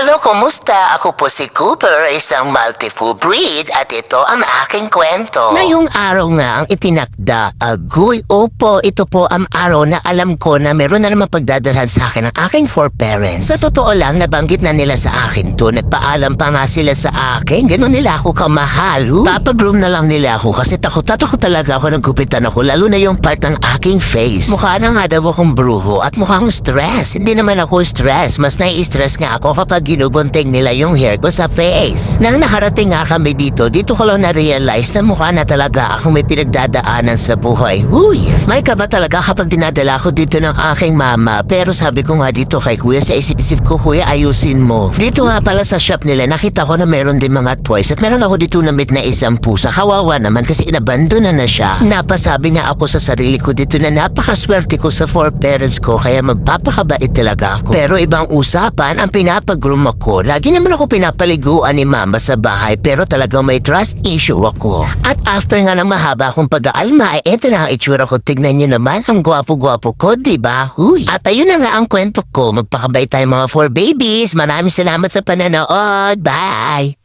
Hello, kumusta? Ako po si Cooper, isang multiple breed at ito ang aking kwento. Ngayong araw nga ang itinakda, agoy, opo, ito po ang araw na alam ko na meron na naman pagdadalhan sa akin ng aking four parents. Sa totoo lang, nabanggit na nila sa akin to, nagpaalam pa nga sila sa akin, ganun nila ako kamahal. Papagroom na lang nila ako kasi takot talaga ako nagkupitan ako, lalo na yung part ng aking face. Mukha na nga daw akong bruho at mukhang stress. Hindi naman ako stress, mas nai-stress nga ako kapag ginubunting nila yung hair ko sa face. Nang nakarating nga kami dito ko lang na-realize na mukha na talaga akong may pinagdadaanan sa buhay. Uy, may kaba talaga kapag dinadala ko dito ng aking mama. Pero sabi ko nga dito kay kuya, sa isip-isip ko, kuya, ayusin mo. Dito nga pala sa shop nila, nakita ko na meron din mga toys at meron ako dito na-meet na isang pusa. Kawawa naman kasi inabandona na siya. Napasabi nga ako sa sarili ko dito na napakaswerte ko sa four parents ko kaya magpapakabait talaga ako. Pero ibang usapan, ang pinapag-groom ako. Lagi naman ako pinapaliguan ni mama sa bahay pero talagang may trust issue ako. At after nga ng mahaba akong pag-aalma, eto na ang itsura ko. Tignan niyo naman, ang gwapo-gwapo ko, diba? Huy. At ayun na nga ang kwento ko. Magpakabait tayo mga four babies. Maraming salamat sa pananood. Bye!